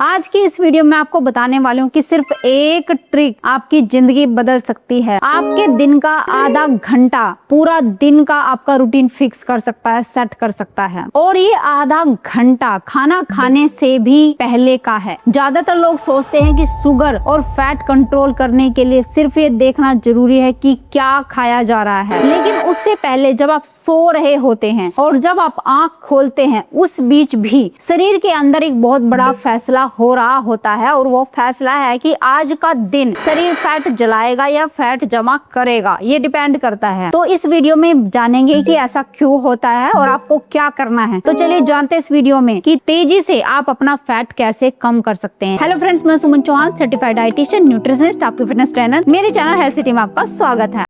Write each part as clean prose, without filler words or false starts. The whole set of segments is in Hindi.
आज की इस वीडियो में आपको बताने वाली हूँ कि सिर्फ एक ट्रिक आपकी जिंदगी बदल सकती है। आपके दिन का आधा घंटा पूरा दिन का आपका रूटीन फिक्स कर सकता है, सेट कर सकता है। और ये आधा घंटा खाना खाने से भी पहले का है। ज्यादातर लोग सोचते हैं कि शुगर और फैट कंट्रोल करने के लिए सिर्फ ये देखना जरूरी है कि क्या खाया जा रहा है, लेकिन उससे पहले जब आप सो रहे होते हैं और जब आप आंख खोलते हैं उस बीच भी शरीर के अंदर एक बहुत बड़ा फैसला हो रहा होता है। और वो फैसला है कि आज का दिन शरीर फैट जलाएगा या फैट जमा करेगा, ये डिपेंड करता है। तो इस वीडियो में जानेंगे कि ऐसा क्यों होता है और आपको क्या करना है। तो चलिए जानते हैं इस वीडियो में कि तेजी से आप अपना फैट कैसे कम कर सकते हैं। हेलो फ्रेंड्स, मैं सुमन चौहान, सर्टिफाइड डाइटिशियन, न्यूट्रिशनिस्ट, आपकी फिटनेस ट्रेनर। मेरे चैनल हेल्थ सिटी में आपका स्वागत है।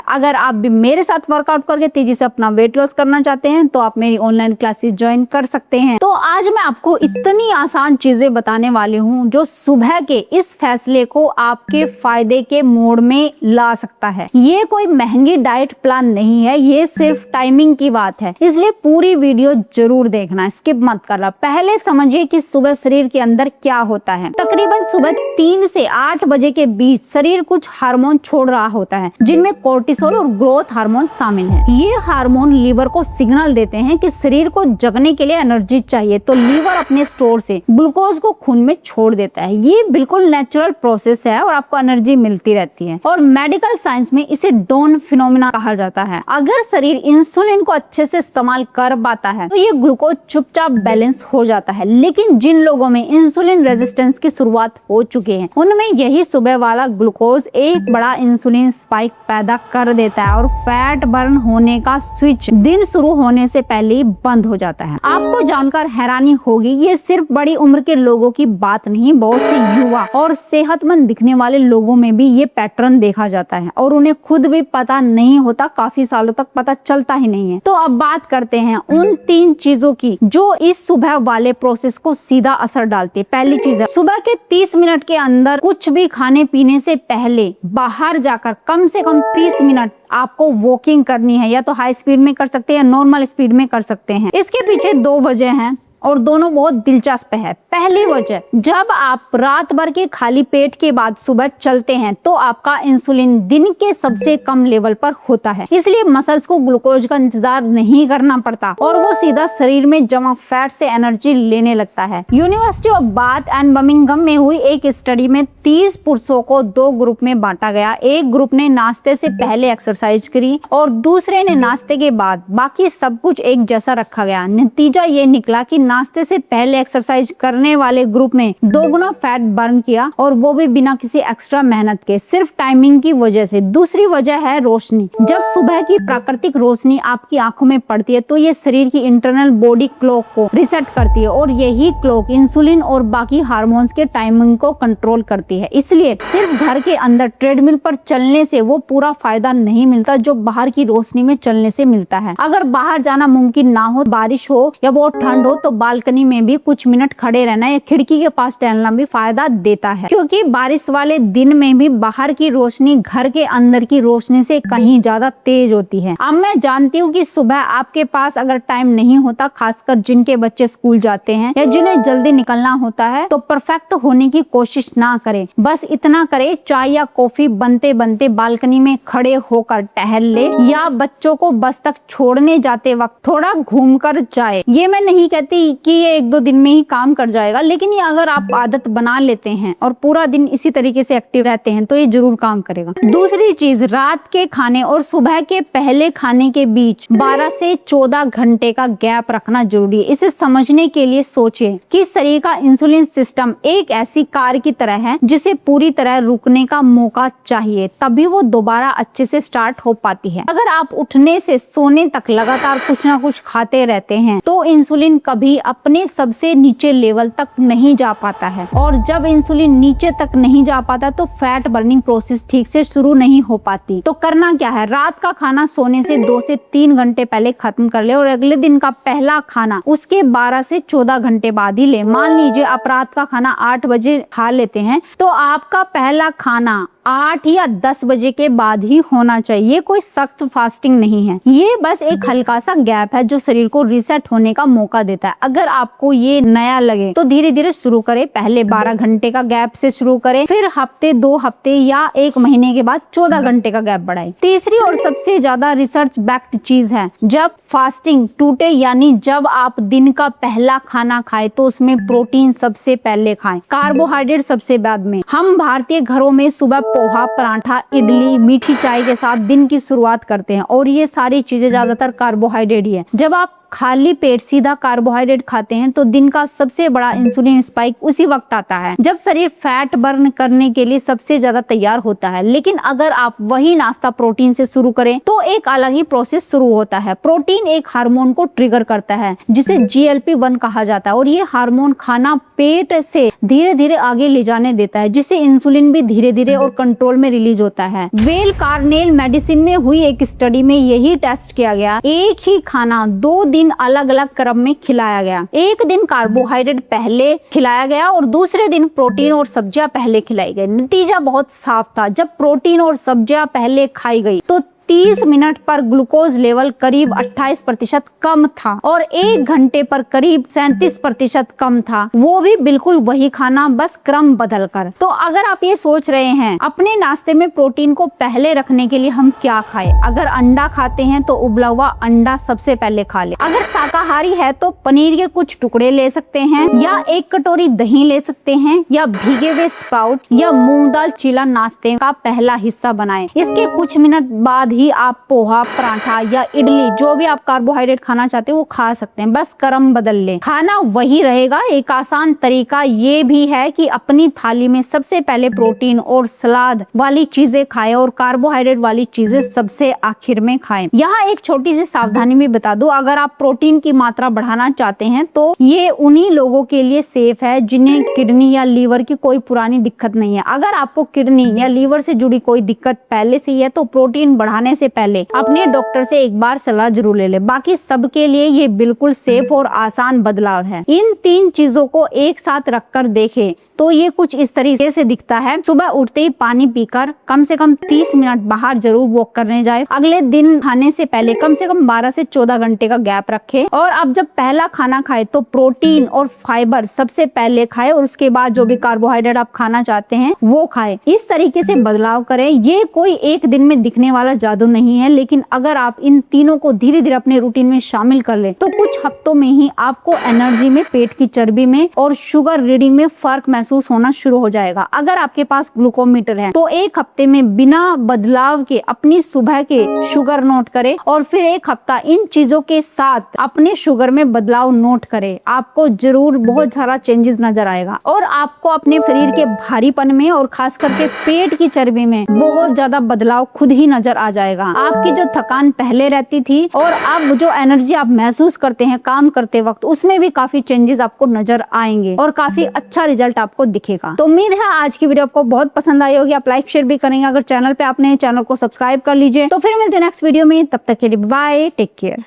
अगर आप भी मेरे साथ वर्कआउट करके तेजी से अपना वेट लॉस करना चाहते हैं तो आप मेरी ऑनलाइन क्लासेस ज्वाइन कर सकते हैं। तो आज मैं आपको इतनी आसान चीजें बताने वाली हूँ जो सुबह के इस फैसले को आपके फायदे के मोड में ला सकता है। ये कोई महंगी डाइट प्लान नहीं है, ये सिर्फ टाइमिंग की बात है, इसलिए पूरी वीडियो जरूर देखना, स्किप मत करना। पहले समझिए कि सुबह शरीर के अंदर क्या होता है। तकरीबन सुबह 3 से 8 बजे के बीच शरीर कुछ हार्मोन छोड़ रहा होता है जिनमें कोर्टिसोल और ग्रोथ हार्मोन शामिल है। ये हार्मोन लीवर को सिग्नल देते हैं कि शरीर को जगने के लिए एनर्जी चाहिए, तो लीवर अपने स्टोर से ग्लूकोज को खून में छोड़ देता है। ये बिल्कुल नेचुरल प्रोसेस है और आपको एनर्जी मिलती रहती है। और मेडिकल साइंस में इसे डॉन फिनोमेना कहा जाता है। अगर शरीर इंसुलिन को अच्छे से इस्तेमाल कर पाता है तो ये ग्लूकोज चुपचाप बैलेंस हो जाता है। लेकिन जिन लोगों में इंसुलिन रेजिस्टेंस की शुरुआत हो चुकी है उनमें यही सुबह वाला ग्लूकोज एक बड़ा इंसुलिन स्पाइक पैदा कर देता है और फैट बर्न होने का स्विच दिन शुरू होने से पहले ही बंद हो जाता है। आपको जानकर हैरानी होगी, ये सिर्फ बड़ी उम्र के लोगों की बात नहीं, बहुत से युवा और सेहतमंद दिखने वाले लोगों में भी ये पैटर्न देखा जाता है और उन्हें खुद भी पता नहीं होता, काफी सालों तक पता चलता ही नहीं है। तो अब बात करते हैं उन 3 चीजों की जो इस सुबह वाले प्रोसेस को सीधा असर डालती है। पहली चीज है, सुबह के 30 मिनट के अंदर कुछ भी खाने पीने से पहले बाहर जाकर कम से कम 30 मिनट आपको वॉकिंग करनी है। या तो हाई स्पीड में कर सकते हैं या नॉर्मल स्पीड में कर सकते हैं। इसके पीछे 2 वजह हैं और दोनों बहुत दिलचस्प है। पहली वजह, जब आप रात भर के खाली पेट के बाद सुबह चलते हैं तो आपका इंसुलिन दिन के सबसे कम लेवल पर होता है, इसलिए मसल्स को ग्लूकोज का इंतजार नहीं करना पड़ता और वो सीधा शरीर में जमा फैट से एनर्जी लेने लगता है। University of bath and Birmingham में हुई एक स्टडी में 30 पुरुषों को 2 ग्रुप में बांटा गया। एक ग्रुप ने नाश्ते से पहले एक्सरसाइज करी और दूसरे ने नाश्ते के बाद। बाकी सब कुछ एक जैसा रखा गया। नतीजा ये निकला कि नाश्ते से पहले एक्सरसाइज करने वाले ग्रुप ने 2 गुना फैट बर्न किया और वो भी बिना किसी एक्स्ट्रा मेहनत के, सिर्फ टाइमिंग की वजह से। दूसरी वजह है रोशनी। जब सुबह की प्राकृतिक रोशनी आपकी आंखों में पड़ती है तो ये शरीर की इंटरनल बॉडी क्लॉक को रिसेट करती है और यही क्लॉक इंसुलिन और बाकी हार्मोन्स के टाइमिंग को कंट्रोल करती है। इसलिए सिर्फ घर के अंदर ट्रेडमिल पर चलने से वो पूरा फायदा नहीं मिलता जो बाहर की रोशनी में चलने से मिलता है। अगर बाहर जाना मुमकिन ना हो, बारिश हो या बहुत ठंड हो, तो बालकनी में भी कुछ मिनट खड़े रहना या खिड़की के पास टहलना भी फायदा देता है, क्योंकि बारिश वाले दिन में भी बाहर की रोशनी घर के अंदर की रोशनी से कहीं ज्यादा तेज होती है। अब मैं जानती हूँ कि सुबह आपके पास अगर टाइम नहीं होता, खासकर जिनके बच्चे स्कूल जाते हैं या जिन्हें जल्दी निकलना होता है, तो परफेक्ट होने की कोशिश ना करें। बस इतना करें, चाय या कॉफी बनते बनते बालकनी में खड़े होकर टहल ले या बच्चों को बस तक छोड़ने जाते वक्त थोड़ा घूम कर जाए। ये मैं नहीं कहती कि ये 1-2 दिन में ही काम कर जाएगा, लेकिन ये अगर आप आदत बना लेते हैं और पूरा दिन इसी तरीके से एक्टिव रहते हैं तो ये जरूर काम करेगा। दूसरी चीज, रात के खाने और सुबह के पहले खाने के बीच 12 से 14 घंटे का गैप रखना जरूरी है। इसे समझने के लिए सोचिए कि शरीर का इंसुलिन सिस्टम एक ऐसी कार की तरह है जिसे पूरी तरह रुकने का मौका चाहिए, तभी वो दोबारा अच्छे से स्टार्ट हो पाती है। अगर आप उठने से सोने तक लगातार कुछ ना कुछ खाते रहते हैं तो इंसुलिन कभी अपने सबसे नीचे लेवल तक नहीं जा पाता है, और जब इंसुलिन नीचे तक नहीं जा पाता तो फैट बर्निंग प्रोसेस ठीक से शुरू नहीं हो पाती। तो करना क्या है, रात का खाना सोने से 2 से 3 घंटे पहले खत्म कर ले और अगले दिन का पहला खाना उसके 12 से 14 घंटे बाद ही ले। मान लीजिए आप रात का खाना 8 बजे खा लेते हैं तो आपका पहला खाना 8 या 10 बजे के बाद ही होना चाहिए। कोई सख्त फास्टिंग नहीं है, ये बस एक हल्का सा गैप है जो शरीर को रीसेट होने का मौका देता है। अगर आपको ये नया लगे तो धीरे धीरे शुरू करें। पहले 12 घंटे का गैप से शुरू करें, फिर हफ्ते 2 हफ्ते या 1 महीने के बाद 14 घंटे का गैप बढ़ाएं। तीसरी और सबसे ज्यादा रिसर्च बैक्ड चीज है, जब फास्टिंग टूटे यानी जब आप दिन का पहला खाना खाएं तो उसमें प्रोटीन सबसे पहले खाएं, कार्बोहाइड्रेट सबसे बाद में। हम भारतीय घरों में सुबह पोहा, पराठा, इडली, मीठी चाय के साथ दिन की शुरुआत करते हैं और ये सारी चीजें ज्यादातर कार्बोहाइड्रेट ही है। जब आप खाली पेट सीधा कार्बोहाइड्रेट खाते हैं तो दिन का सबसे बड़ा इंसुलिन स्पाइक उसी वक्त आता है जब शरीर फैट बर्न करने के लिए सबसे ज्यादा तैयार होता है। लेकिन अगर आप वही नाश्ता प्रोटीन से शुरू करें तो एक अलग ही प्रोसेस शुरू होता है। प्रोटीन एक हार्मोन को ट्रिगर करता है जिसे GLP-1 कहा जाता है और ये हार्मोन खाना पेट से धीरे धीरे आगे ले जाने देता है, जिससे इंसुलिन भी धीरे धीरे और कंट्रोल में रिलीज होता है। वेल कार्नेल मेडिसिन में हुई एक स्टडी में यही टेस्ट किया गया। एक ही खाना 2 दिन अलग अलग क्रम में खिलाया गया। एक दिन कार्बोहाइड्रेट पहले खिलाया गया और दूसरे दिन प्रोटीन और सब्जियां पहले खिलाई गई। नतीजा बहुत साफ था। जब प्रोटीन और सब्जियां पहले खाई गई तो 30 मिनट पर ग्लूकोज लेवल करीब 28% कम था और 1 घंटे पर करीब 37% कम था, वो भी बिल्कुल वही खाना, बस क्रम बदलकर। तो अगर आप ये सोच रहे हैं अपने नाश्ते में प्रोटीन को पहले रखने के लिए हम क्या खाएं, अगर अंडा खाते हैं तो उबला हुआ अंडा सबसे पहले खा ले। अगर शाकाहारी है तो पनीर के कुछ टुकड़े ले सकते हैं या 1 कटोरी दही ले सकते हैं या भीगे हुए स्प्राउट या मूंग दाल चीला नाश्ते का पहला हिस्सा बनाएं। इसके कुछ मिनट बाद ही आप पोहा, पराठा या इडली जो भी आप कार्बोहाइड्रेट खाना चाहते हैं वो खा सकते हैं, बस क्रम बदल ले। खाना वही रहेगा। एक आसान तरीका ये भी है कि अपनी थाली में सबसे पहले प्रोटीन और सलाद वाली चीजें खाएं और कार्बोहाइड्रेट वाली चीजें सबसे आखिर में खाएं। यहाँ एक छोटी सी सावधानी भी बता दूं, अगर आप प्रोटीन की मात्रा बढ़ाना चाहते हैं तो ये उन्हीं लोगों के लिए सेफ है जिन्हें किडनी या लीवर की कोई पुरानी दिक्कत नहीं है। अगर आपको किडनी या लीवर से जुड़ी कोई दिक्कत पहले से ही है तो प्रोटीन बढ़ाने से पहले अपने डॉक्टर से एक बार सलाह जरूर ले ले। बाकी सबके लिए ये बिल्कुल सेफ और आसान बदलाव है। इन 3 चीजों को एक साथ रखकर देखें तो ये कुछ इस तरीके से दिखता है। सुबह उठते ही पानी पीकर कम से कम 30 मिनट बाहर जरूर वॉक करने जाए। अगले दिन खाने से पहले कम से कम 12 से 14 घंटे का गैप रखे और अब जब पहला खाना खाए तो प्रोटीन और फाइबर सबसे पहले खाए और उसके बाद जो भी कार्बोहाइड्रेट आप खाना चाहते हैं वो खाए। इस तरीके से बदलाव करें। ये कोई एक दिन में दिखने वाला जादू नहीं है, लेकिन अगर आप इन तीनों को धीरे धीरे अपने रूटीन में शामिल कर ले तो कुछ हफ्तों में ही आपको एनर्जी में, पेट की चर्बी में और शुगर रीडिंग में फर्क महसूस होना शुरू हो जाएगा। अगर आपके पास ग्लूकोमीटर है तो 1 हफ्ते में बिना बदलाव के अपनी सुबह के शुगर नोट करें और फिर 1 हफ्ता इन चीजों के साथ अपने शुगर में बदलाव नोट करें। आपको जरूर बहुत सारा चेंजेस नजर आएगा और आपको अपने शरीर के भारीपन में और खास करके पेट की चर्बी में बहुत ज्यादा बदलाव खुद ही नजर आ जाएगा। आपकी जो थकान पहले रहती थी और अब जो एनर्जी आप महसूस करते हैं काम करते वक्त, उसमें भी काफी चेंजेस आपको नजर आएंगे और काफी अच्छा रिजल्ट आपको दिखेगा। तो उम्मीद है आज की वीडियो आपको बहुत पसंद आई होगी। आप लाइक शेयर भी करेंगे। अगर चैनल पे आपने चैनल को सब्सक्राइब कर लीजिए। तो फिर मिलते हैं नेक्स्ट वीडियो में, तब तक के लिए बाय, टेक केयर।